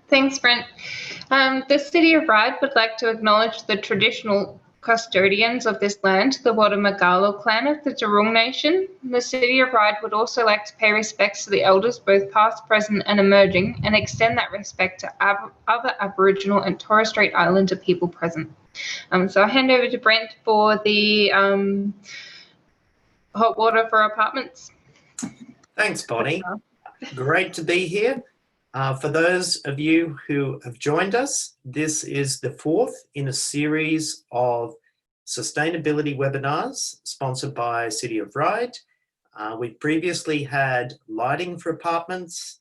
Thanks, Brent. The City of Ryde would like to acknowledge the traditional custodians of this land, the Wadamagalo clan of the Jurong Nation. The City of Ryde would also like to pay respects to the elders, both past, present and emerging, and extend that respect to other Aboriginal and Torres Strait Islander people present. So I'll hand over to Brent for the hot water for apartments. Thanks, Bonnie. Great to be here. For those of you who have joined us, this is the fourth in a series of sustainability webinars sponsored by City of Ryde. We previously had lighting for apartments,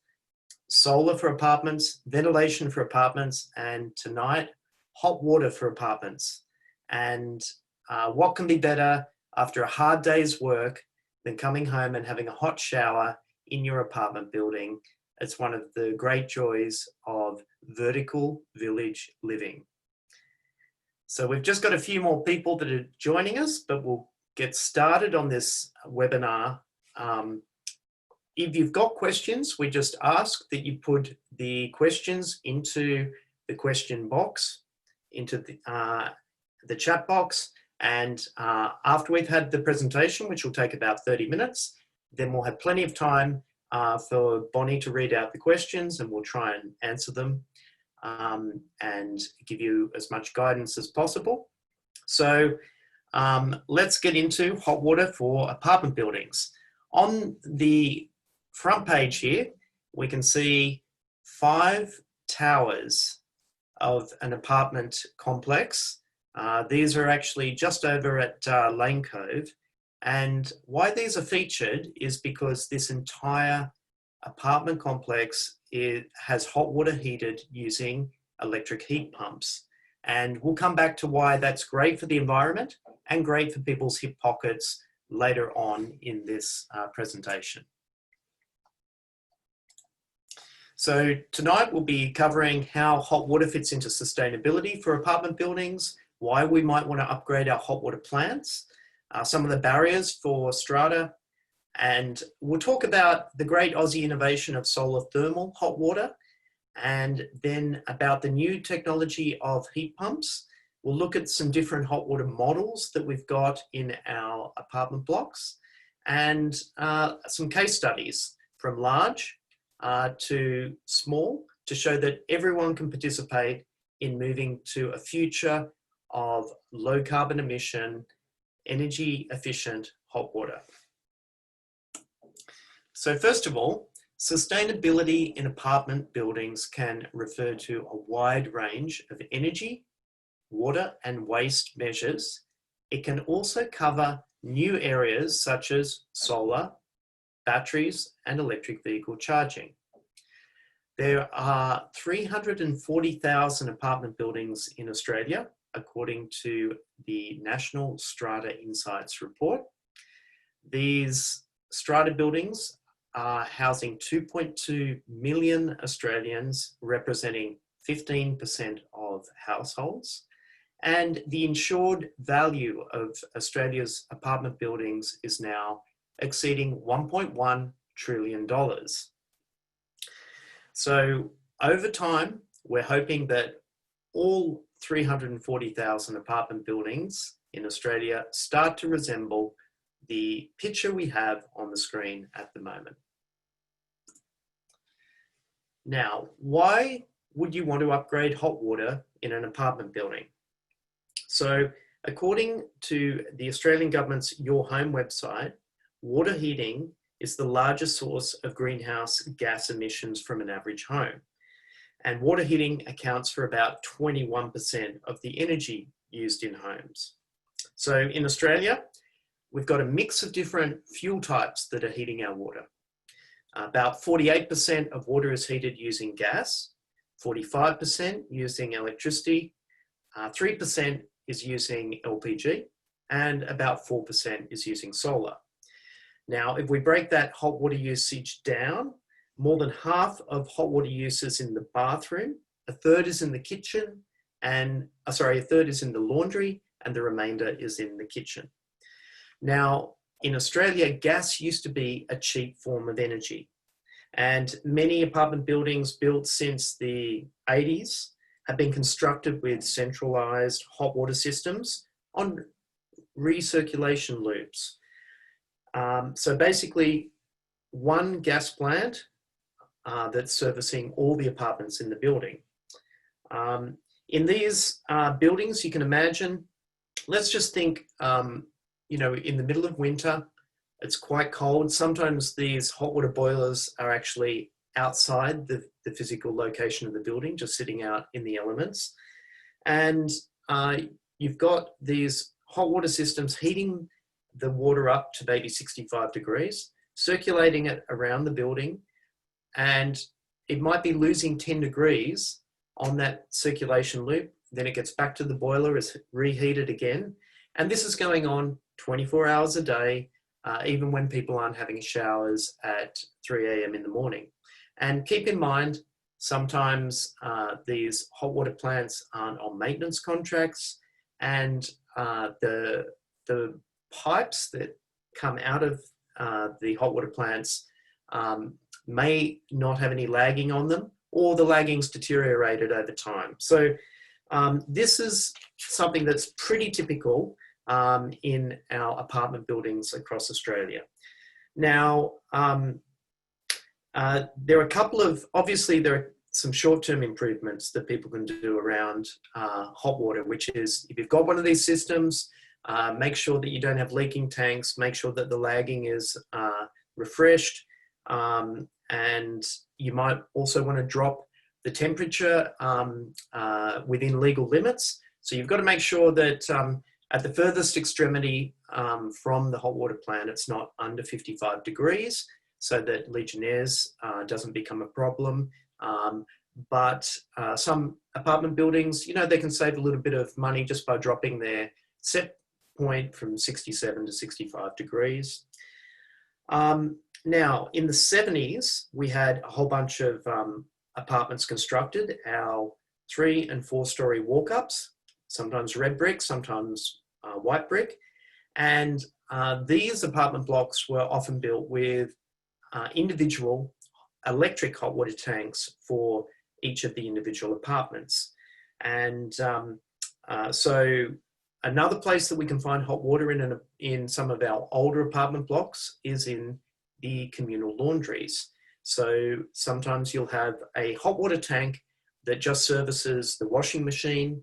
solar for apartments, ventilation for apartments, and tonight, hot water for apartments. And what can be better after a hard day's work than coming home and having a hot shower in your apartment building? It's one of the great joys of vertical village living. So we've just got a few more people that are joining us, but we'll get started on this webinar. If you've got questions, we just ask that you put the questions into the question box, into the chat box. And after we've had the presentation, which will take about 30 minutes, then we'll have plenty of time for Bonnie to read out the questions, and we'll try and answer them and give you as much guidance as possible. So let's get into hot water for apartment buildings. On the front page here, we can see 5 towers of an apartment complex. These are actually just over at Lane Cove. And why these are featured is because this entire apartment complex has hot water heated using electric heat pumps. And we'll come back to why that's great for the environment and great for people's hip pockets later on in this presentation. So tonight we'll be covering how hot water fits into sustainability for apartment buildings, why we might want to upgrade our hot water plants, some of the barriers for strata, and we'll talk about the great Aussie innovation of solar thermal hot water, and then about the new technology of heat pumps. We'll look at some different hot water models that we've got in our apartment blocks, and some case studies from large to small to show that everyone can participate in moving to a future of low carbon emission, energy efficient hot water. So first of all, sustainability in apartment buildings can refer to a wide range of energy, water and waste measures. It can also cover new areas such as solar, batteries and electric vehicle charging. There are 340,000 apartment buildings in Australia, according to the National Strata Insights report. These strata buildings are housing 2.2 million Australians, representing 15% of households. And the insured value of Australia's apartment buildings is now exceeding $1.1 trillion. So over time, we're hoping that all 340,000 apartment buildings in Australia start to resemble the picture we have on the screen at the moment. Now, why would you want to upgrade hot water in an apartment building? So, according to the Australian government's Your Home website, water heating is the largest source of greenhouse gas emissions from an average home. And water heating accounts for about 21% of the energy used in homes. So in Australia, we've got a mix of different fuel types that are heating our water. About 48% of water is heated using gas, 45% using electricity, 3% is using LPG, and about 4% is using solar. Now, if we break that hot water usage down, more than half of hot water use is in the bathroom, a third is in the kitchen, and a third is in the laundry, and the remainder is in the kitchen. Now, in Australia, gas used to be a cheap form of energy, And many apartment buildings built since the 80s have been constructed with centralized hot water systems on recirculation loops. So basically, one gas plant that's servicing all the apartments in the building. In these buildings, you can imagine, let's just think, you know, in the middle of winter, it's quite cold. Sometimes these hot water boilers are actually outside the physical location of the building, just sitting out in the elements. And you've got these hot water systems heating the water up to maybe 65 degrees, circulating it around the building, and it might be losing 10 degrees on that circulation loop. Then it gets back to the boiler, is reheated again. And this is going on 24 hours a day, even when people aren't having showers at 3 a.m. in the morning. And keep in mind, sometimes these hot water plants aren't on maintenance contracts, and the pipes that come out of the hot water plants may not have any lagging on them, or the lagging's deteriorated over time. So this is something that's pretty typical in our apartment buildings across Australia. Now, there are a couple of, obviously there are some short-term improvements that people can do around hot water, which is, if you've got one of these systems, make sure that you don't have leaking tanks, make sure that the lagging is refreshed, and you might also want to drop the temperature within legal limits. So you've got to make sure that at the furthest extremity from the hot water plant, it's not under 55 degrees, so that Legionnaires doesn't become a problem. But some apartment buildings, you know, they can save a little bit of money just by dropping their set point from 67 to 65 degrees. Now, in the 70s, we had a whole bunch of apartments constructed, our 3- and 4-story walk-ups, sometimes red brick, sometimes white brick. And these apartment blocks were often built with individual electric hot water tanks for each of the individual apartments. And so another place that we can find hot water in some of our older apartment blocks is in the communal laundries. So sometimes you'll have a hot water tank that just services the washing machine.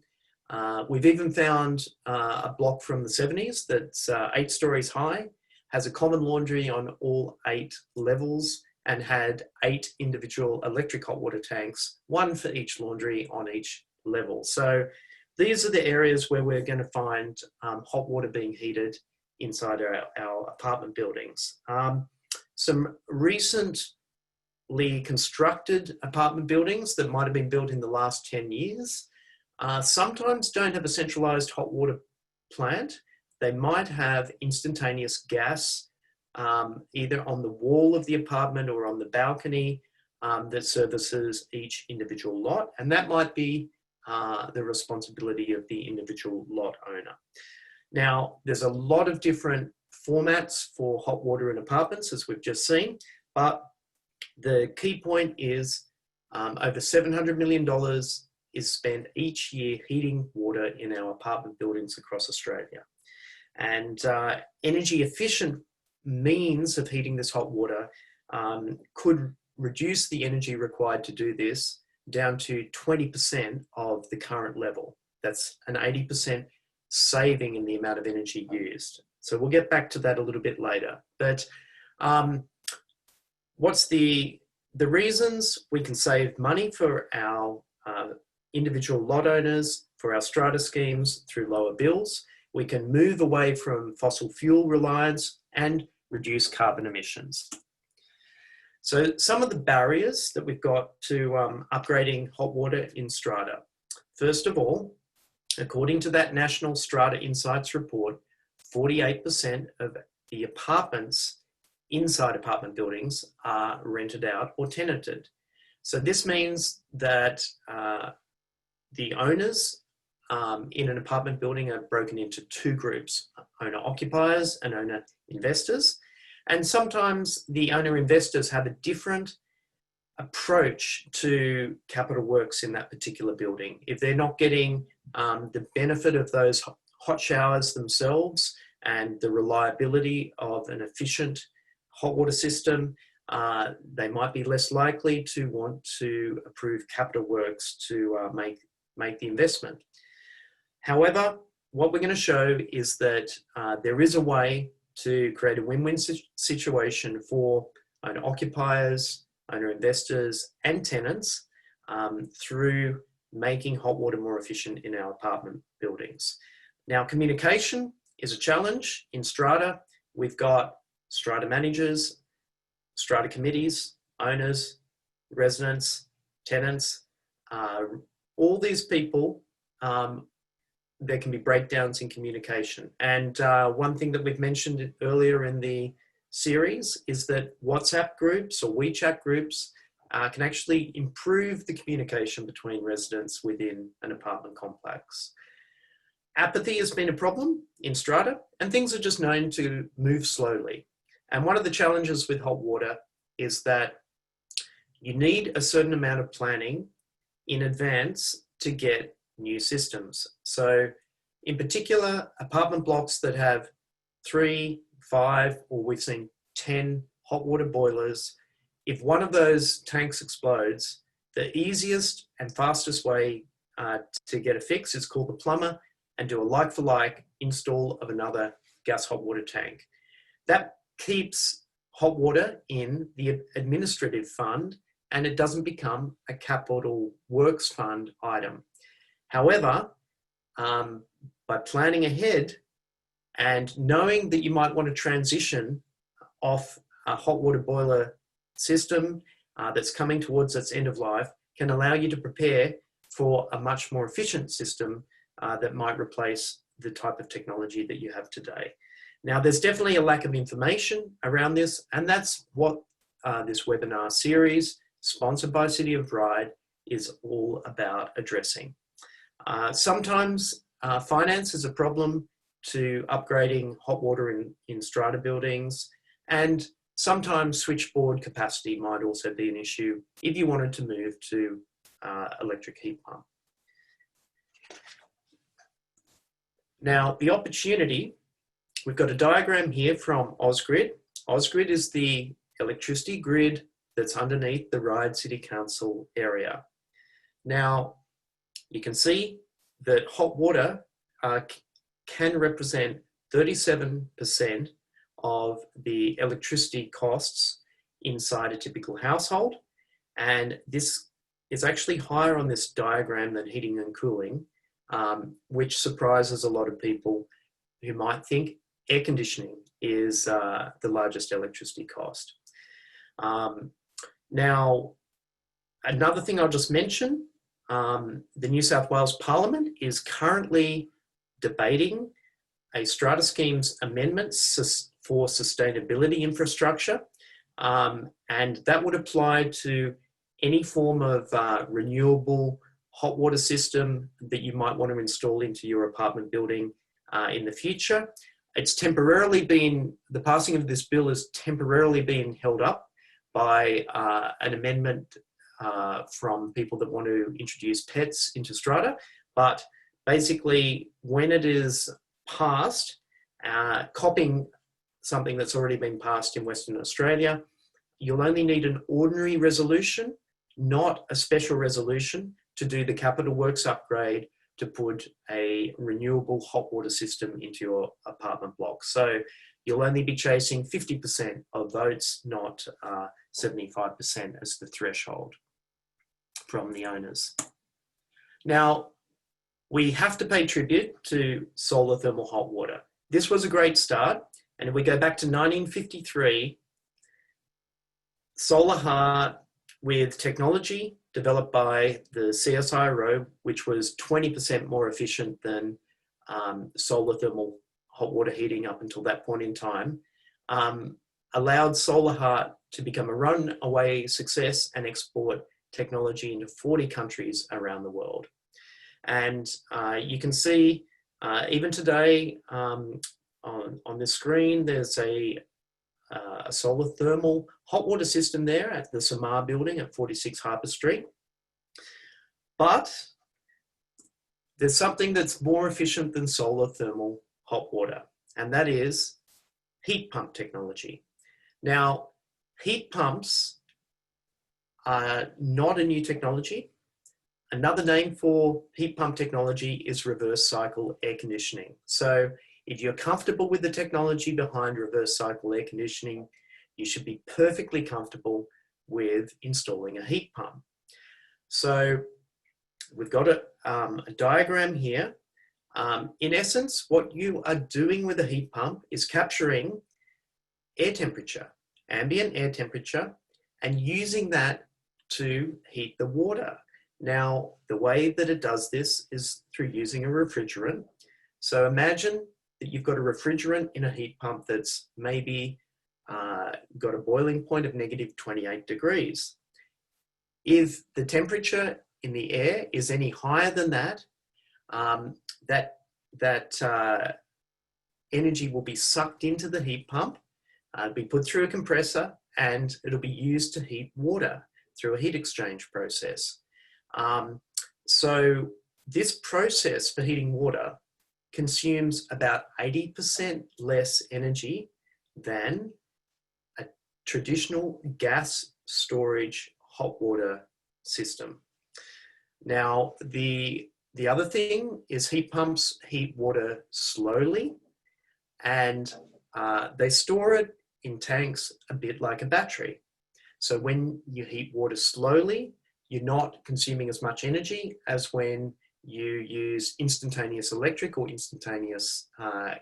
We've even found a block from the 70s that's 8 stories high, has a common laundry on all 8 levels, and had 8 individual electric hot water tanks, 1 for each laundry on each level. So these are the areas where we're going to find hot water being heated inside our apartment buildings. Some recently constructed apartment buildings that might have been built in the last 10 years sometimes don't have a centralized hot water plant. They might have instantaneous gas either on the wall of the apartment or on the balcony that services each individual lot. And that might be the responsibility of the individual lot owner. Now, there's a lot of different formats for hot water in apartments, as we've just seen, but the key point is over $700 million is spent each year heating water in our apartment buildings across Australia. And energy efficient means of heating this hot water could reduce the energy required to do this down to 20% of the current level. That's an 80% saving in the amount of energy used. So we'll get back to that a little bit later. But what's the reasons we can save money for our individual lot owners, for our strata schemes through lower bills? We can move away from fossil fuel reliance and reduce carbon emissions. So some of the barriers that we've got to upgrading hot water in strata. First of all, according to that National Strata Insights report, 48% of the apartments inside apartment buildings are rented out or tenanted. So this means that the owners in an apartment building are broken into 2 groups, owner occupiers and owner investors. And sometimes the owner investors have a different approach to capital works in that particular building. If they're not getting the benefit of those hot showers themselves and the reliability of an efficient hot water system, they might be less likely to want to approve capital works to make the investment. However, what we're going to show is that there is a way to create a win-win situation for owner occupiers, owner investors, and tenants through making hot water more efficient in our apartment buildings. Now, communication is a challenge. In strata, we've got strata managers, strata committees, owners, residents, tenants, all these people. There can be breakdowns in communication. And one thing that we've mentioned earlier in the series is that WhatsApp groups or WeChat groups can actually improve the communication between residents within an apartment complex. Apathy has been a problem in strata, and things are just known to move slowly. And one of the challenges with hot water is that you need a certain amount of planning in advance to get new systems. So in particular, apartment blocks that have 3, 5, or we've seen 10 hot water boilers, if one of those tanks explodes, the easiest and fastest way to get a fix is call the plumber and do a like-for-like install of another gas hot water tank. That keeps hot water in the administrative fund and it doesn't become a capital works fund item. However, by planning ahead and knowing that you might want to transition off a hot water boiler system that's coming towards its end of life can allow you to prepare for a much more efficient system that might replace the type of technology that you have today. Now, there's definitely a lack of information around this, and that's what this webinar series, sponsored by City of Ryde, is all about addressing. Sometimes finance is a problem to upgrading hot water in strata buildings, and sometimes switchboard capacity might also be an issue if you wanted to move to electric heat pump. Now, the opportunity, we've got a diagram here from Ausgrid. Ausgrid is the electricity grid that's underneath the Ryde City Council area. Now, you can see that hot water can represent 37% of the electricity costs inside a typical household. And this is actually higher on this diagram than heating and cooling, which surprises a lot of people who might think air conditioning is the largest electricity cost. Now, another thing I'll just mention, the New South Wales Parliament is currently debating a strata schemes amendments for sustainability infrastructure, and that would apply to any form of renewable hot water system that you might want to install into your apartment building in the future. It's temporarily been, the passing of this bill has temporarily been held up by an amendment from people that want to introduce pets into strata. But basically, when it is passed, copying something that's already been passed in Western Australia, you'll only need an ordinary resolution, not a special resolution, to do the capital works upgrade to put a renewable hot water system into your apartment block. So you'll only be chasing 50% of votes, not 75% as the threshold from the owners. Now, we have to pay tribute to solar thermal hot water. This was a great start, and if we go back to 1953, Solar Heart, with technology developed by the CSIRO, which was 20% more efficient than solar thermal hot water heating up until that point in time, allowed Solar Heart to become a runaway success and export technology into 40 countries around the world. And you can see, even today on the screen, there's a a solar thermal hot water system there at the Samar building at 46 Harper Street. But there's something that's more efficient than solar thermal hot water, and that is heat pump technology. Now, heat pumps are not a new technology. Another name for heat pump technology is reverse cycle air conditioning. So if you're comfortable with the technology behind reverse cycle air conditioning, you should be perfectly comfortable with installing a heat pump. So we've got a diagram here. In essence, what you are doing with a heat pump is capturing air temperature, ambient air temperature, and using that to heat the water. Now, the way that it does this is through using a refrigerant. So imagine that you've got a refrigerant in a heat pump that's maybe got a boiling point of -28 degrees. If the temperature in the air is any higher than that, that energy will be sucked into the heat pump, be put through a compressor, and it'll be used to heat water through a heat exchange process. So this process for heating water consumes about 80% less energy than a traditional gas storage hot water system. Now, the other thing is heat pumps heat water slowly, and they store it in tanks a bit like a battery. So when you heat water slowly, you're not consuming as much energy as when you use instantaneous electric or instantaneous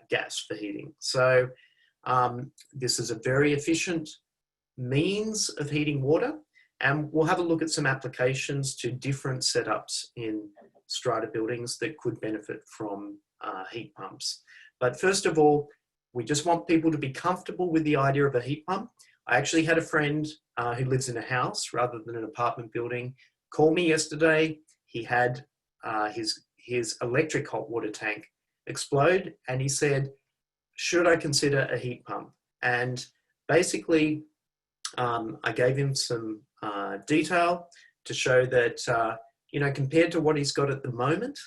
gas for heating. So this is a very efficient means of heating water, and we'll have a look at some applications to different setups in strata buildings that could benefit from heat pumps. But first of all, we just want people to be comfortable with the idea of a heat pump. I actually had a friend who lives in a house rather than an apartment building call me yesterday. He had his electric hot water tank explode, and he said, should I consider a heat pump? And basically, I gave him some detail to show that, compared to what he's got at the moment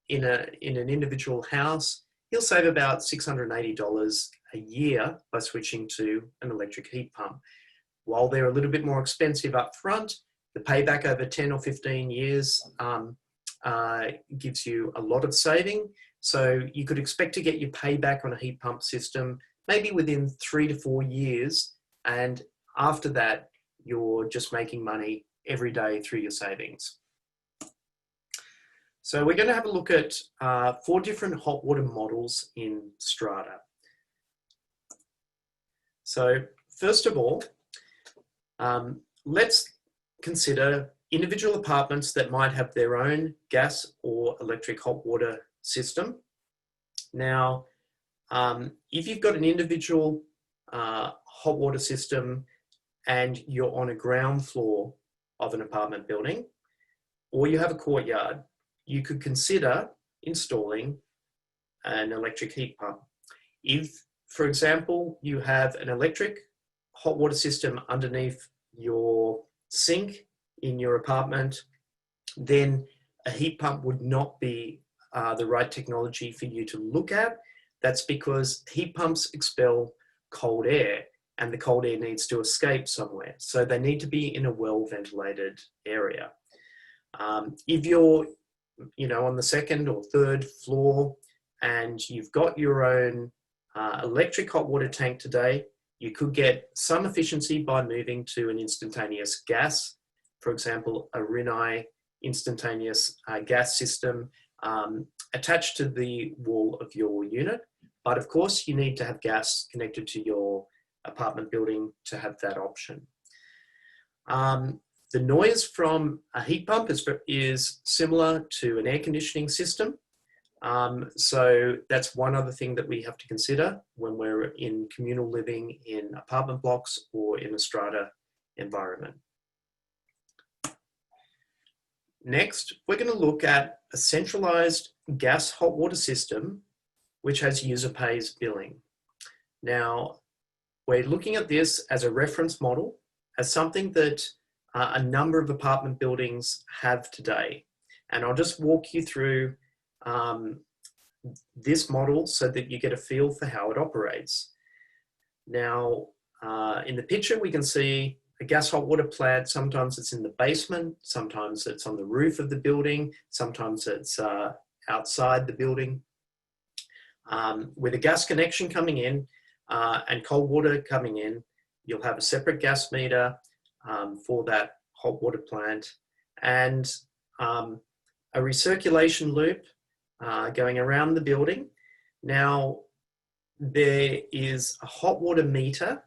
in an individual house, he'll save about $680 a year by switching to an electric heat pump. While they're a little bit more expensive up front, the payback over 10 or 15 years gives you a lot of saving. So you could expect to get your payback on a heat pump system maybe within 3 to 4 years. And after that, you're just making money every day through your savings. So we're going to have a look at 4 different hot water models in strata. So first of all, let's consider individual apartments that might have their own gas or electric hot water system. Now, if you've got an individual hot water system and you're on a ground floor of an apartment building, or you have a courtyard, you could consider installing an electric heat pump. If, for example, you have an electric hot water system underneath your sink in your apartment, then a heat pump would not be the right technology for you to look at. That's because heat pumps expel cold air, and the cold air needs to escape somewhere. So they need to be in a well-ventilated area. If you're on the second or third floor and you've got your own electric hot water tank today, you could get some efficiency by moving to an instantaneous gas, for example, a Ryde instantaneous gas system attached to the wall of your unit. But of course, you need to have gas connected to your apartment building to have that option. The noise from a heat pump is similar to an air conditioning system. So that's one other thing that we have to consider when we're in communal living in apartment blocks or in a strata environment. Next, we're going to look at a centralized gas hot water system which has user pays billing. Now, we're looking at this as a reference model, as something that a number of apartment buildings have today. And I'll just walk you through this model so that you get a feel for how it operates. Now, in the picture, we can see a gas hot water plant. Sometimes it's in the basement, sometimes it's on the roof of the building, sometimes it's outside the building. With a gas connection coming in and cold water coming in, you'll have a separate gas meter for that hot water plant, and a recirculation loop going around the building. Now, there is a hot water meter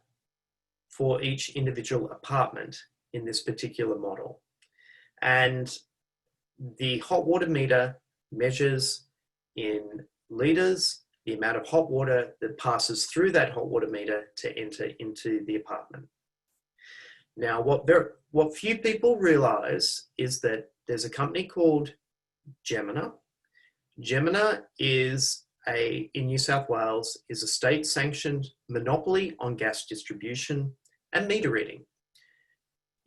for each individual apartment in this particular model. And the hot water meter measures in litres the amount of hot water that passes through that hot water meter to enter into the apartment. Now, what few people realise is that there's a company called Gemina. Gemina is in New South Wales, is a state-sanctioned monopoly on gas distribution and meter reading.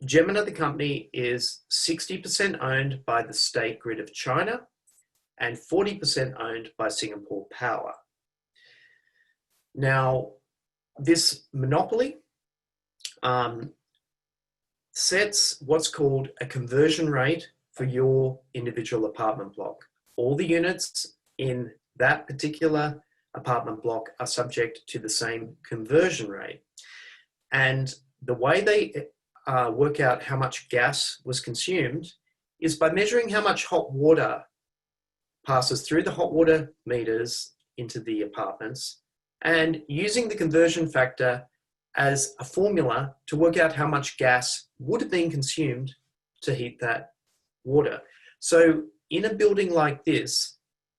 Gemina, the company, is 60% owned by the State Grid of China and 40% owned by Singapore Power. Now, this monopoly sets what's called a conversion rate for your individual apartment block. All the units in that particular apartment block are subject to the same conversion rate. And the way they work out how much gas was consumed is by measuring how much hot water passes through the hot water meters into the apartments and using the conversion factor as a formula to work out how much gas would have been consumed to heat that water. So in a building like this,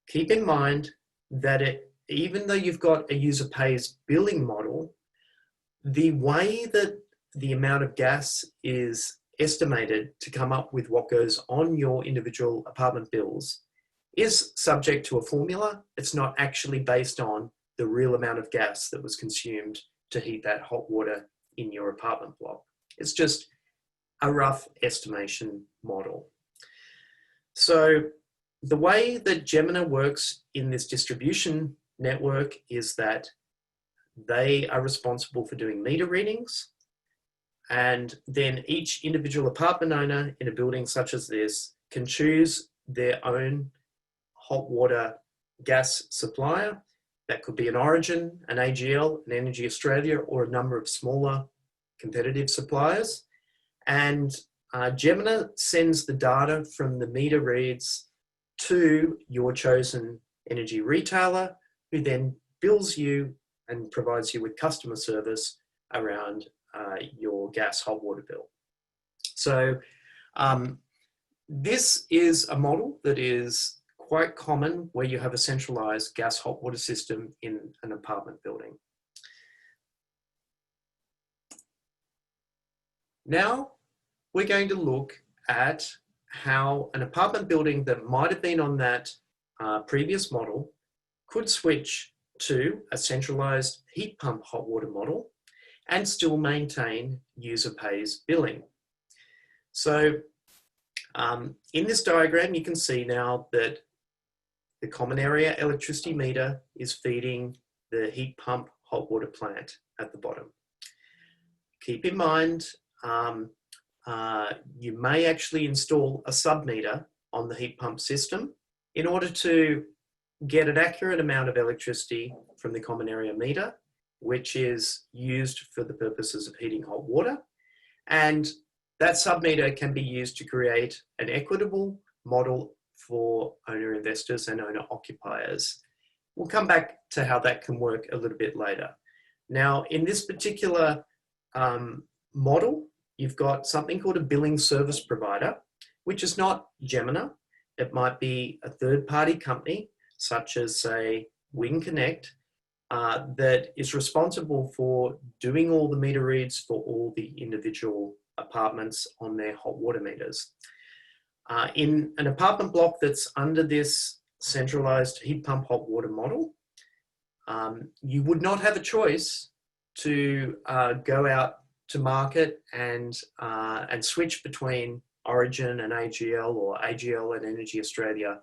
keep in mind that even though you've got a user pays billing model, the way that the amount of gas is estimated to come up with what goes on your individual apartment bills is subject to a formula. It's not actually based on the real amount of gas that was consumed to heat that hot water in your apartment block. It's just a rough estimation model. So the way that Gemina works in this distribution network is that they are responsible for doing meter readings, and then each individual apartment owner in a building such as this can choose their own hot water gas supplier. That could be an Origin, an AGL, an Energy Australia, or a number of smaller competitive suppliers. And Gemina sends the data from the meter reads to your chosen energy retailer, who then bills you and provides you with customer service around your gas hot water bill. So this is a model that is quite common where you have a centralized gas hot water system in an apartment building. Now we're going to look at how an apartment building that might have been on that previous model could switch to a centralized heat pump hot water model and still maintain user pays billing. So in this diagram, you can see now that the common area electricity meter is feeding the heat pump hot water plant at the bottom. Keep in mind, you may actually install a sub-meter on the heat pump system in order to get an accurate amount of electricity from the common area meter, which is used for the purposes of heating hot water. And that sub-meter can be used to create an equitable model for owner investors and owner occupiers. We'll come back to how that can work a little bit later. Now, in this particular model, you've got something called a billing service provider, which is not Gemina. It might be a third-party company, such as, say, Wing Connect, that is responsible for doing all the meter reads for all the individual apartments on their hot water meters. In an apartment block that's under this centralized heat pump hot water model, you would not have a choice to go out to market and switch between Origin and AGL, or AGL and Energy Australia,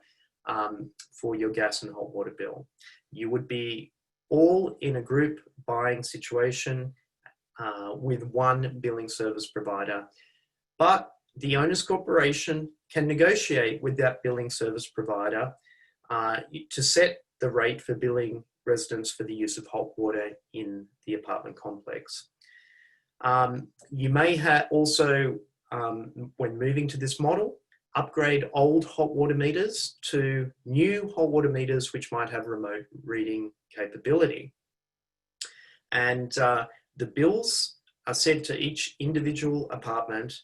for your gas and hot water bill. You would be all in a group buying situation with one billing service provider, but the owners corporation can negotiate with that billing service provider to set the rate for billing residents for the use of hot water in the apartment complex. You may also, when moving to this model, upgrade old hot water meters to new hot water meters which might have remote reading capability. And the bills are sent to each individual apartment,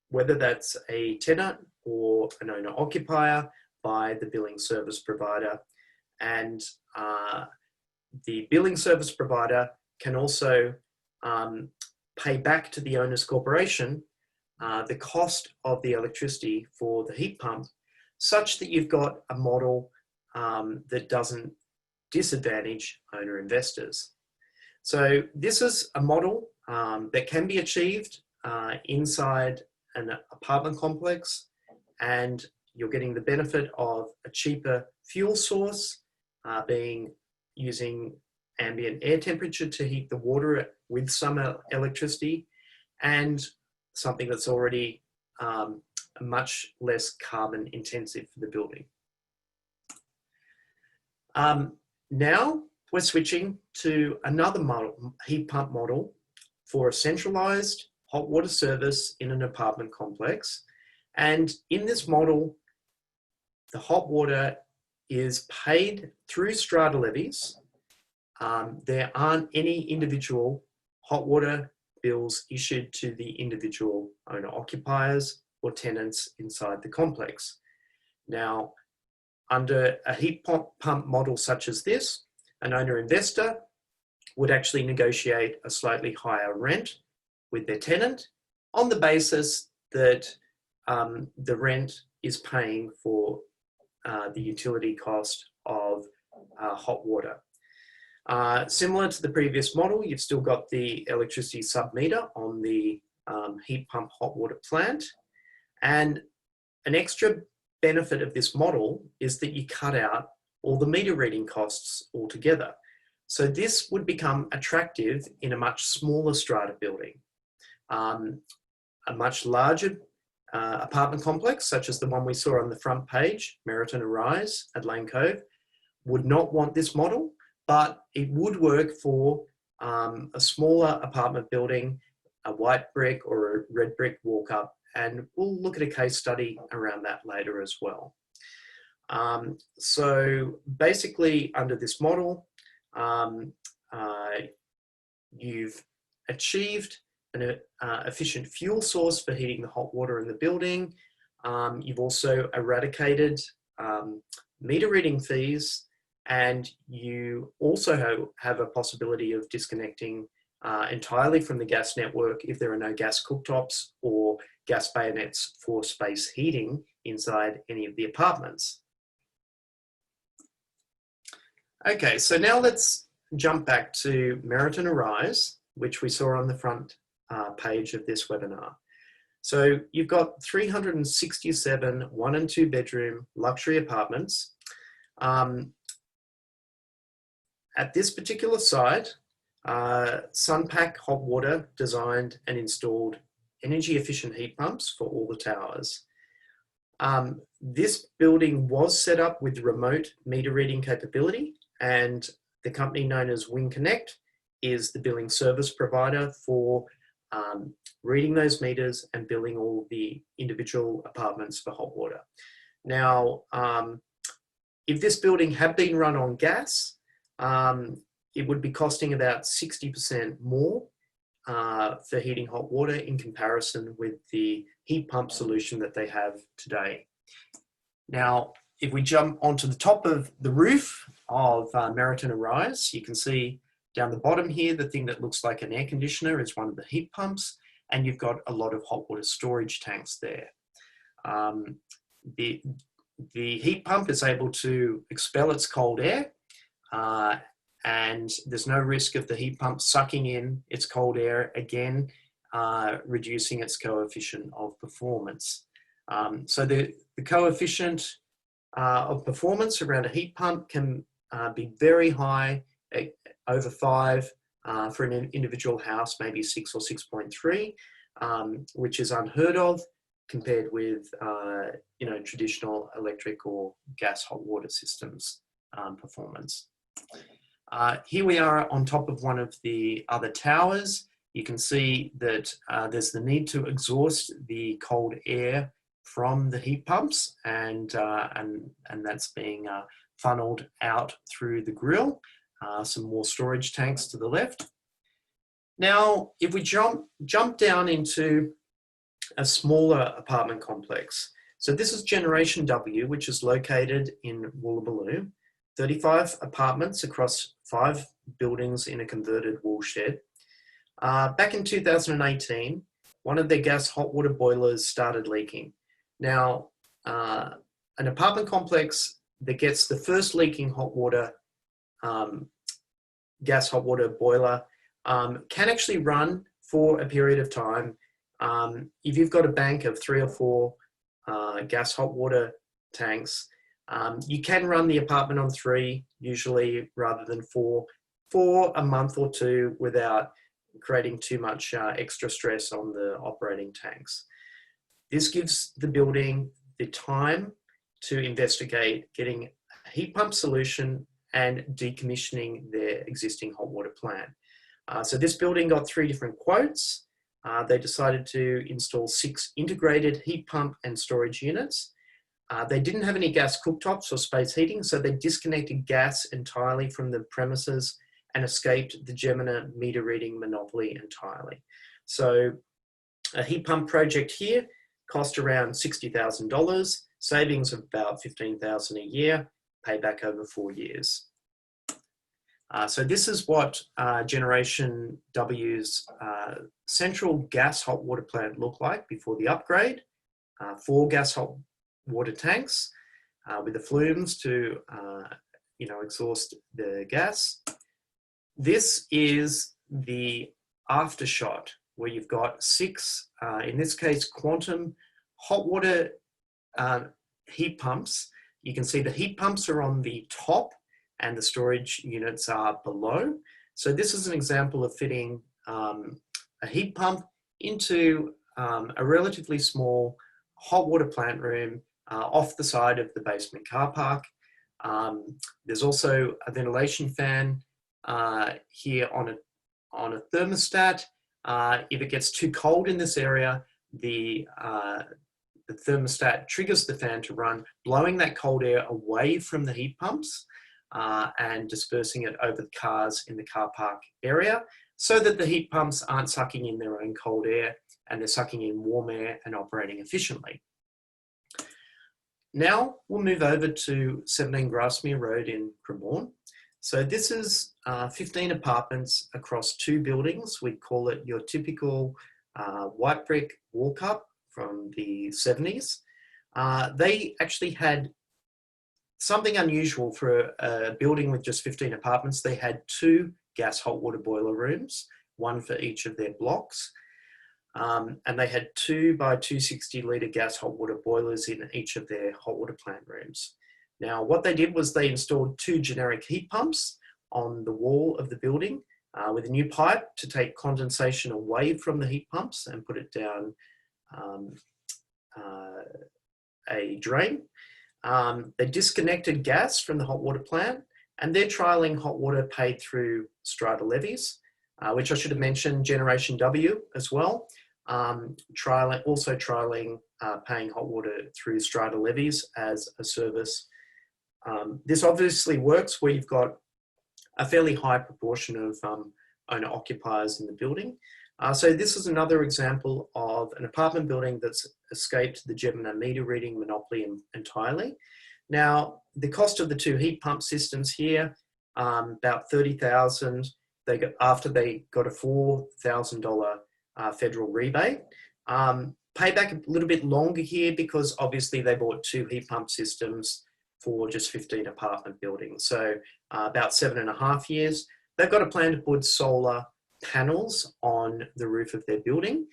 whether that's a tenant or an owner-occupier, by the billing service provider. And the billing service provider can also pay back to the owner's corporation the cost of the electricity for the heat pump, such that you've got a model that doesn't disadvantage owner investors. So this is a model that can be achieved inside an apartment complex, and you're getting the benefit of a cheaper fuel source, being using ambient air temperature to heat the water with some electricity, and something that's already much less carbon intensive for the building. Now we're switching to another model, heat pump model, for a centralized hot water service in an apartment complex. And in this model, the hot water is paid through strata levies. There aren't any individual hot water bills issued to the individual owner occupiers or tenants inside the complex. Now, under a heat pump model such as this, an owner investor would actually negotiate a slightly higher rent with their tenant on the basis that the rent is paying for the utility cost of hot water. Similar to the previous model, you've still got the electricity sub-meter on the heat pump hot water plant. And an extra benefit of this model is that you cut out all the meter reading costs altogether. So this would become attractive in a much smaller strata building. A much larger apartment complex, such as the one we saw on the front page, Meriton Rise at Lane Cove, would not want this model, but it would work for a smaller apartment building, a white brick or a red brick walk up, and we'll look at a case study around that later as well. So basically under this model, you've achieved an efficient fuel source for heating the hot water in the building. You've also eradicated meter reading fees, and you also have a possibility of disconnecting entirely from the gas network if there are no gas cooktops or gas bayonets for space heating inside any of the apartments. Okay, so now let's jump back to Meriton Rise, which we saw on the front page of this webinar. So you've got 367 1 and 2 bedroom luxury apartments. At this particular site, Sunpack Hot Water designed and installed energy efficient heat pumps for all the towers. This building was set up with remote meter reading capability, and the company known as Wing Connect is the billing service provider for reading those meters and billing all the individual apartments for hot water. Now, if this building had been run on gas, it would be costing about 60% more for heating hot water in comparison with the heat pump solution that they have today. Now, if we jump onto the top of the roof of Meriton Rise, you can see down the bottom here, the thing that looks like an air conditioner is one of the heat pumps, and you've got a lot of hot water storage tanks there. The heat pump is able to expel its cold air and there's no risk of the heat pump sucking in its cold air again, reducing its coefficient of performance. So the coefficient of performance around a heat pump can be very high, over 5 for an individual house, maybe 6 or 6.3, which is unheard of compared with traditional electric or gas hot water systems performance. Here we are on top of one of the other towers. You can see that there's the need to exhaust the cold air from the heat pumps, and that's being funneled out through the grill. Some more storage tanks to the left. Now, if we jump down into a smaller apartment complex. So this is Generation W, which is located in Woolloomooloo. 35 apartments across 5 buildings in a converted wool shed. Back in 2018, one of their gas hot water boilers started leaking. Now, an apartment complex that gets the first leaking hot water, gas hot water boiler can actually run for a period of time. If you've got a bank of 3 or 4 gas hot water tanks, you can run the apartment on 3 usually rather than 4 for a month or 2 without creating too much extra stress on the operating tanks. This gives the building the time to investigate getting a heat pump solution and decommissioning their existing hot water plant. So this building got 3 different quotes. They decided to install 6 integrated heat pump and storage units. They didn't have any gas cooktops or space heating, so they disconnected gas entirely from the premises and escaped the Gemina meter reading monopoly entirely. So a heat pump project here cost around $60,000, savings of about $15,000 a year, payback over 4 years. So this is what Generation W's central gas hot water plant looked like before the upgrade. 4 gas hot water tanks with the flumes to exhaust the gas. This is the aftershot where you've got 6, in this case, quantum hot water heat pumps. You can see the heat pumps are on the top and the storage units are below. So this is an example of fitting a heat pump into a relatively small hot water plant room off the side of the basement car park. There's also a ventilation fan here on a thermostat. If it gets too cold in this area, the thermostat triggers the fan to run, blowing that cold air away from the heat pumps and dispersing it over the cars in the car park area so that the heat pumps aren't sucking in their own cold air and they're sucking in warm air and operating efficiently. Now we'll move over to 17 Grasmere Road in Cremorne. So this is 15 apartments across 2 buildings. We call it your typical white brick wall cut from the 70s. They actually had something unusual for a building with just 15 apartments. They had 2 gas hot water boiler rooms, 1 for each of their blocks. And they had 2 by 260 litre gas hot water boilers in each of their hot water plant rooms. Now, what they did was they installed 2 generic heat pumps on the wall of the building with a new pipe to take condensation away from the heat pumps and put it down a drain. They disconnected gas from the hot water plant, and they're trialling hot water paid through strata levies, which I should have mentioned Generation W as well. Also trialling paying hot water through strata levies as a service. This obviously works where you've got a fairly high proportion of owner occupiers in the building. So this is another example of an apartment building that's escaped the Gemina meter reading monopoly entirely. Now, the cost of the 2 heat pump systems here, about $30,000. After they got a $4,000 federal rebate. Payback a little bit longer here because obviously they bought 2 heat pump systems for just 15 apartment buildings. So about 7.5 years. They've got a plan to put solar panels on the roof of their building.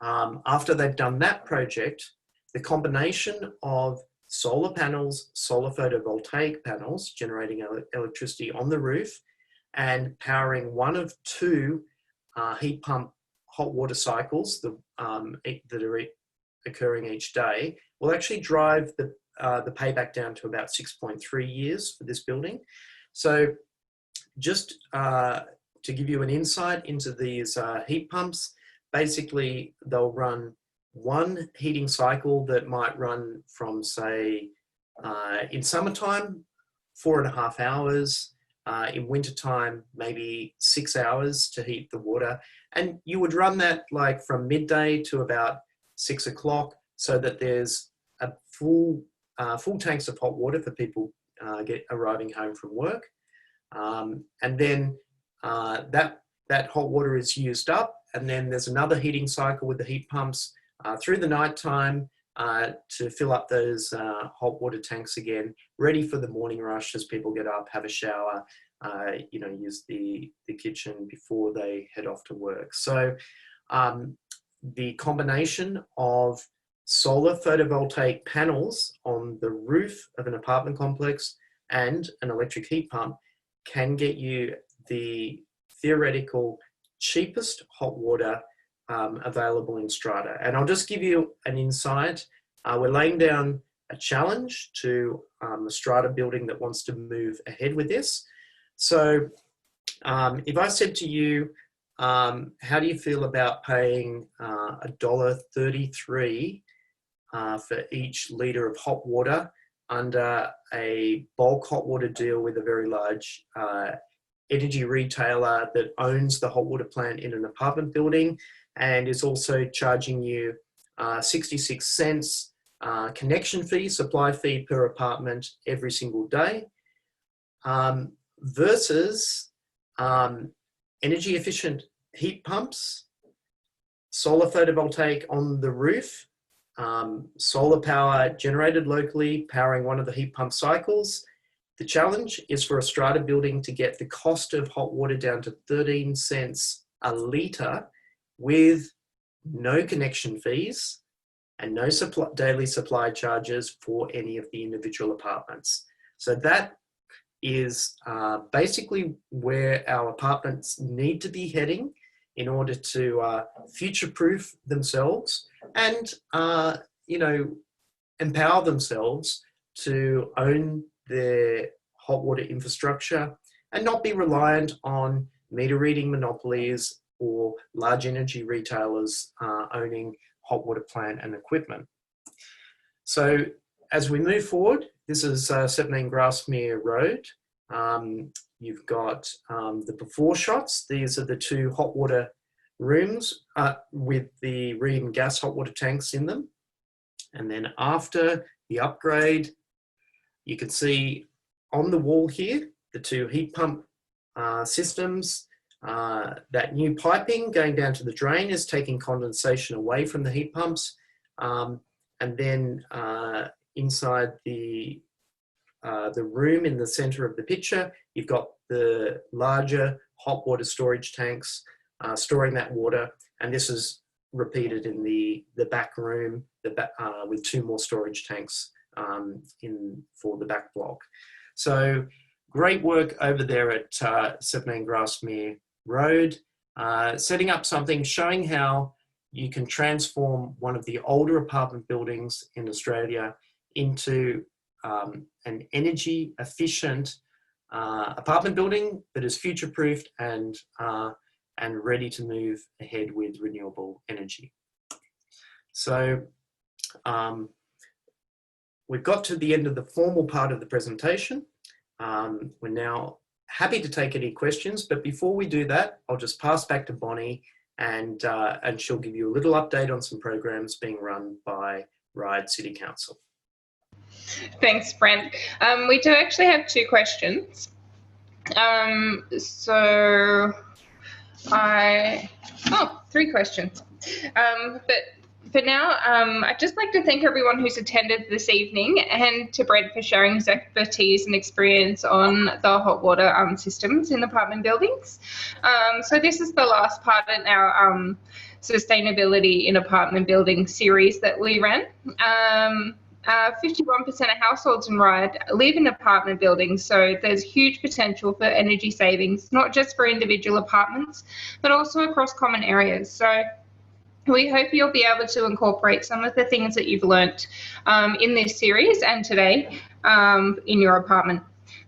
After they've done that project, the combination of solar panels, solar photovoltaic panels generating electricity on the roof, and powering one of two heat pump hot water cycles that are occurring each day will actually drive the payback down to about 6.3 years for this building. So just to give you an insight into these heat pumps, basically they'll run one heating cycle that might run from, say, in summertime, 4.5 hours, in wintertime, maybe 6 hours to heat the water. And you would run that like from midday to about 6 o'clock so that there's a full tanks of hot water for people arriving home from work. And then that hot water is used up, and then there's another heating cycle with the heat pumps through the night time to fill up those hot water tanks again, ready for the morning rush as people get up, have a shower, use the kitchen before they head off to work. So the combination of solar photovoltaic panels on the roof of an apartment complex and an electric heat pump can get you the theoretical cheapest hot water available in strata. And I'll just give you an insight. We're laying down a challenge to a strata building that wants to move ahead with this. So if I said to you, how do you feel about paying $1.33 for each litre of hot water under a bulk hot water deal with a very large energy retailer that owns the hot water plant in an apartment building and is also charging you 66 cents connection fee, supply fee per apartment every single day, versus energy efficient heat pumps, solar photovoltaic on the roof, solar power generated locally, powering one of the heat pump cycles. The challenge is for a strata building to get the cost of hot water down to 13 cents a litre with no connection fees and no daily supply charges for any of the individual apartments. So that is basically where our apartments need to be heading in order to future-proof themselves and, empower themselves to own their hot water infrastructure and not be reliant on meter reading monopolies or large energy retailers owning hot water plant and equipment. So as we move forward, this is 17 Grasmere Road. You've got the before shots. These are the two hot water rooms with the Ryde and gas hot water tanks in them. And then after the upgrade, you can see on the wall here, the two heat pump systems. That new piping going down to the drain is taking condensation away from the heat pumps. And then inside the room in the center of the picture, you've got the larger hot water storage tanks storing that water. And this is repeated in the back room with two more storage tanks for the back block. So great work over there at 17 Grasmere Road, setting up something, showing how you can transform one of the older apartment buildings in Australia into an energy efficient apartment building that is future-proofed and ready to move ahead with renewable energy. So we've got to the end of the formal part of the presentation. We're now happy to take any questions, but before we do that, I'll just pass back to Bonnie and she'll give you a little update on some programs being run by Ryde City Council. Thanks, Brent. We do actually have two questions. Three questions. But for now, I'd just like to thank everyone who's attended this evening, and to Brent for sharing his expertise and experience on the hot water systems in apartment buildings. So this is the last part in our sustainability in apartment building series that we ran. 51% of households in Ryde live in apartment buildings, so there's huge potential for energy savings, not just for individual apartments, but also across common areas. So we hope you'll be able to incorporate some of the things that you've learnt in this series and today in your apartment.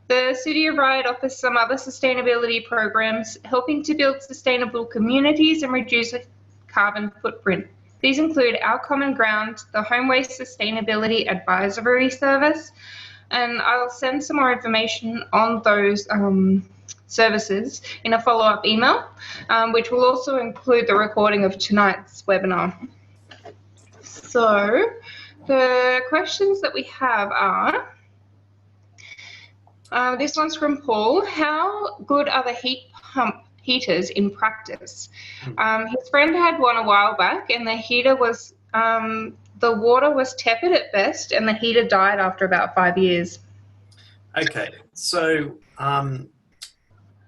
The City of Ryde offers some other sustainability programs helping to build sustainable communities and reduce a carbon footprint. These include Our Common Ground, the Home Waste Sustainability Advisory Service, and I'll send some more information on those services in a follow-up email, which will also include the recording of tonight's webinar. So the questions that we have are, this one's from Paul. How good are the heat pump heaters in practice? His friend had one a while back, and the heater was, the water was tepid at best, and the heater died after about 5 years. Okay, so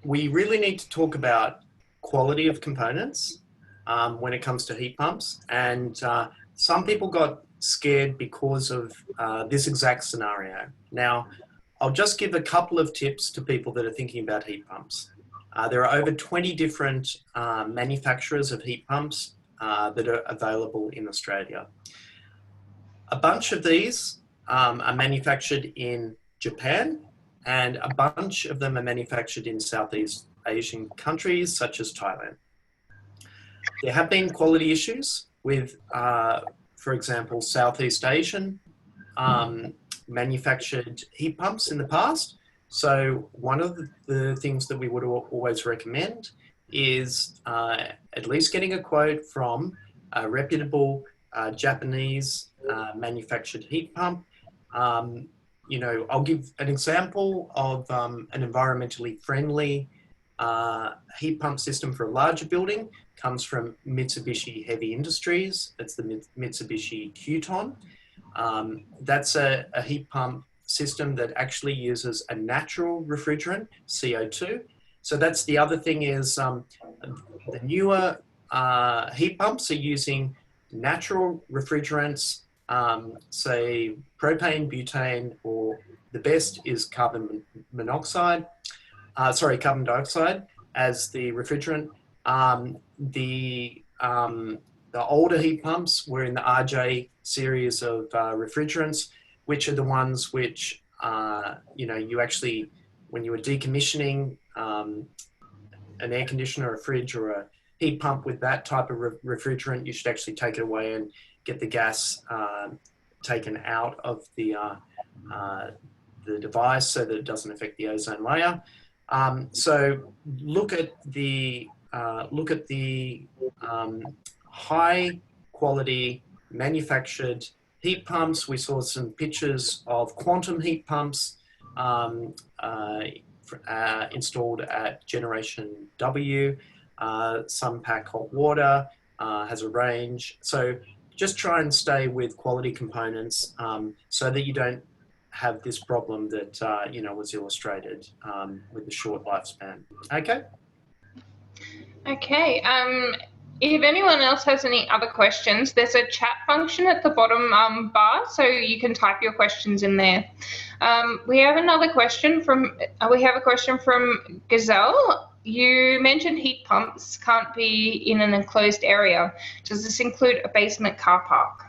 we really need to talk about quality of components when it comes to heat pumps, and some people got scared because of this exact scenario. Now, I'll just give a couple of tips to people that are thinking about heat pumps. There are over 20 different manufacturers of heat pumps that are available in Australia. A bunch of these are manufactured in Japan, and a bunch of them are manufactured in Southeast Asian countries such as Thailand. There have been quality issues with, for example, Southeast Asian manufactured heat pumps in the past. So one of the things that we would always recommend is at least getting a quote from a reputable Japanese manufactured heat pump. You know, I'll give an example of an environmentally friendly heat pump system for a larger building. Comes from Mitsubishi Heavy Industries. It's the Mitsubishi Qton. That's a heat pump system that actually uses a natural refrigerant, CO2. So that's the other thing is the newer heat pumps are using natural refrigerants, say propane, butane, or the best is carbon dioxide as the refrigerant. The older heat pumps were in the RJ series of refrigerants, which are the ones which, you know, you actually, when you were decommissioning an air conditioner, a fridge, or a heat pump with that type of refrigerant, you should actually take it away and get the gas taken out of the device so that it doesn't affect the ozone layer. So look at the high quality manufactured heat pumps. We saw some pictures of quantum heat pumps installed at Generation W. Sunpack Hot Water has a range. So just try and stay with quality components so that you don't have this problem that you know, was illustrated with the short lifespan. Okay. Okay. If anyone else has any other questions, there's a chat function at the bottom bar, so you can type your questions in there. We have another question from, we have a question from Gazelle. You mentioned heat pumps can't be in an enclosed area. Does this include a basement car park?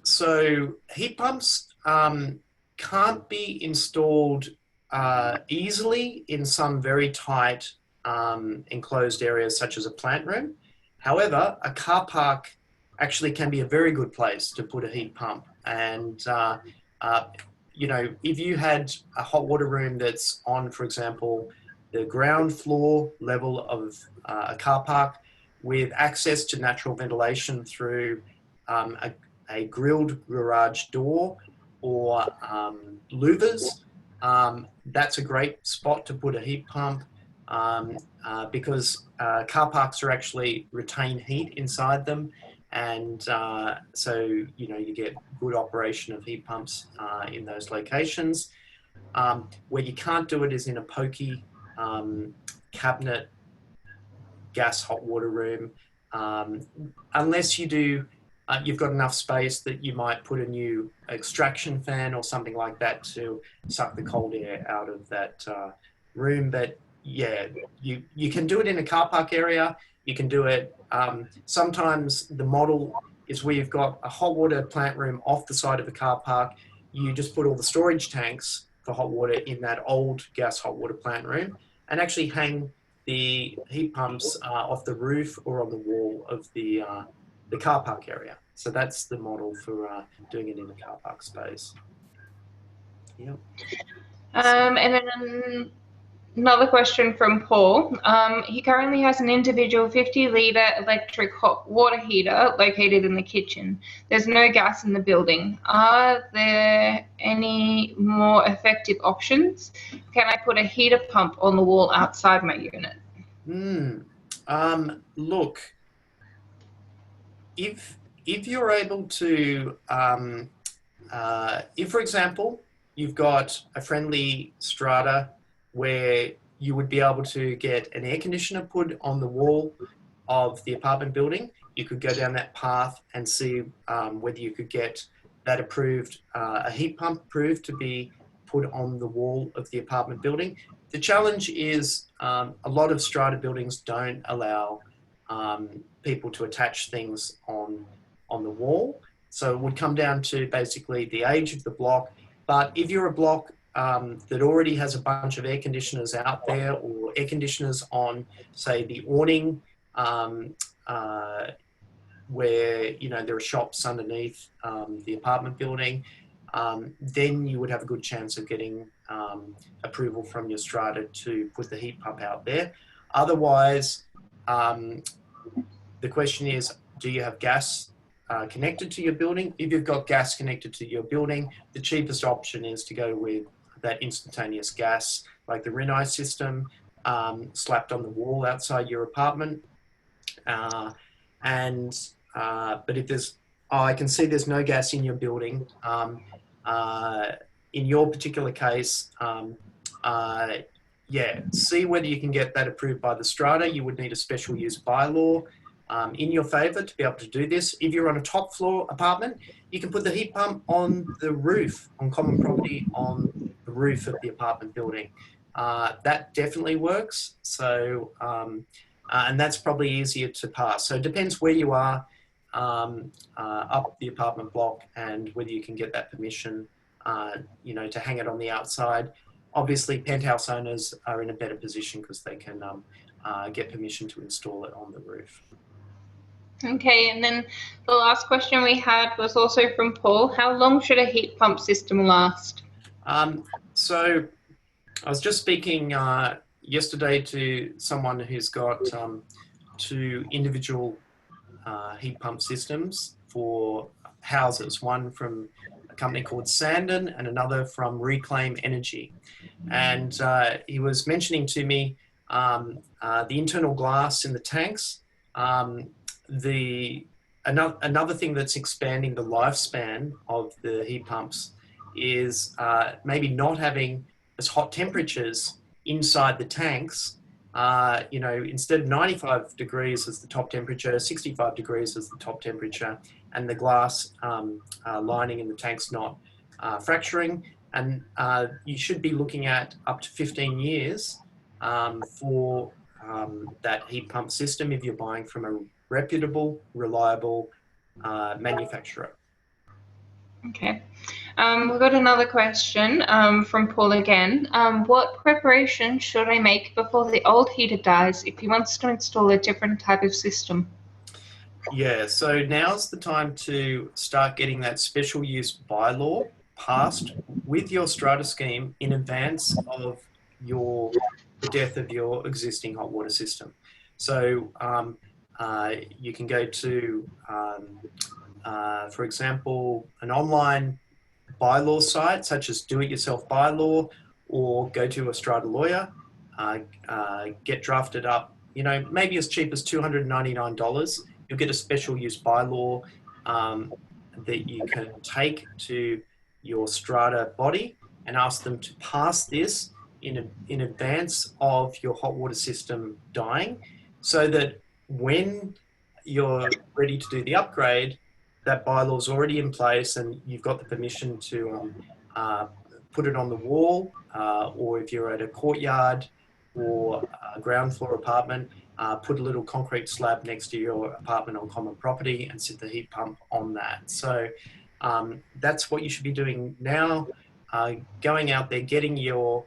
So heat pumps can't be installed easily in some very tight enclosed areas such as a plant room. However, a car park actually can be a very good place to put a heat pump. And, you know, if you had a hot water room that's on, for example, the ground floor level of a car park with access to natural ventilation through a grilled garage door or louvers, that's a great spot to put a heat pump. Because car parks are actually retain heat inside them, And so, you know, you get good operation of heat pumps in those locations. Where you can't do it is in a pokey cabinet gas hot water room, unless you do, you've got enough space that you might put a new extraction fan or something like that to suck the cold air out of that room. But yeah, you can do it in a car park area. You can do it, sometimes the model is where you've got a hot water plant room off the side of a car park. You just put all the storage tanks for hot water in that old gas hot water plant room and actually hang the heat pumps off the roof or on the wall of the car park area. So that's the model for doing it in a car park space. Yeah. And then another question from Paul. He currently has an individual 50-litre electric hot water heater located in the kitchen. There's no gas in the building. Are there any more effective options? Can I put a heater pump on the wall outside my unit? Look, if you're able to, if for example, you've got a friendly strata where you would be able to get an air conditioner put on the wall of the apartment building, you could go down that path and see whether you could get that approved, a heat pump approved to be put on the wall of the apartment building. The challenge is a lot of strata buildings don't allow people to attach things on the wall. So it would come down to basically the age of the block. But if you're a block that already has a bunch of air conditioners out there, or air conditioners on, say, the awning, where, you know, there are shops underneath the apartment building, then you would have a good chance of getting approval from your strata to put the heat pump out there. Otherwise, the question is, do you have gas connected to your building? If you've got gas connected to your building, the cheapest option is to go with that instantaneous gas, like the Ryde system, slapped on the wall outside your apartment. But if there's, I can see there's no gas in your building. In your particular case, yeah, see whether you can get that approved by the strata. You would need a special use bylaw in your favour to be able to do this. If you're on a top floor apartment, you can put the heat pump on the roof, on common property, on the roof of the apartment building. That definitely works. So, and that's probably easier to pass. So it depends where you are up the apartment block and whether you can get that permission, you know, to hang it on the outside. Obviously, penthouse owners are in a better position because they can get permission to install it on the roof. Okay, and then the last question we had was also from Paul. How long should a heat pump system last? So I was just speaking yesterday to someone who's got 2 individual heat pump systems for houses, one from a company called Sandon and another from Reclaim Energy. And he was mentioning to me the internal glass in the tanks. Another thing that's expanding the lifespan of the heat pumps is maybe not having as hot temperatures inside the tanks. You know, instead of 95 degrees as the top temperature, 65 degrees as the top temperature, and the glass lining in the tanks not fracturing. And you should be looking at up to 15 years for that heat pump system if you're buying from a reputable, reliable manufacturer. Okay. We've got another question from Paul again. What preparation should I make before the old heater dies if he wants to install a different type of system? Yeah, so now's the time to start getting that special use bylaw passed with your strata scheme in advance of the death of your existing hot water system. So you can go to, for example, an online bylaw site such as Do It Yourself Bylaw, or go to a strata lawyer, get drafted up, you know, maybe as cheap as $299. you'll get a special use bylaw that you can take to your strata body and ask them to pass this in advance of your hot water system dying, so that when you're ready to do the upgrade, that bylaw is already in place and you've got the permission to put it on the wall, or if you're at a courtyard or a ground floor apartment, put a little concrete slab next to your apartment on common property and sit the heat pump on that. So that's what you should be doing now, going out there, getting your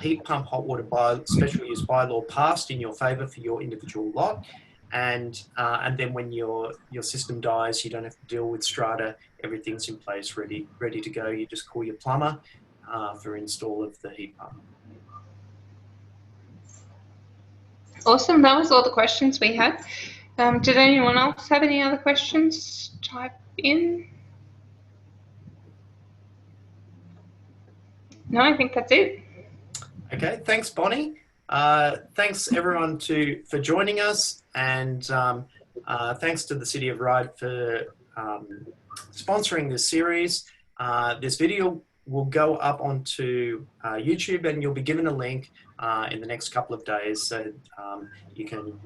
heat pump hot water special use bylaw passed in your favour for your individual lot. And then when your system dies, you don't have to deal with strata. Everything's in place, ready to go. You just call your plumber for install of the heat pump. Awesome. That was all the questions we had. Did anyone else have any other questions? Type in. No, I think that's it. Okay, thanks, Bonnie. Thanks everyone for joining us, and thanks to the City of Ryde for sponsoring this series. This video will go up onto YouTube, and you'll be given a link in the next couple of days, so you can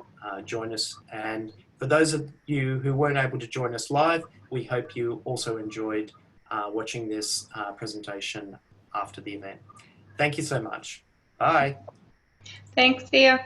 join us. And for those of you who weren't able to join us live, we hope you also enjoyed watching this presentation after the event. Thank you so much. Bye. Thanks, see ya.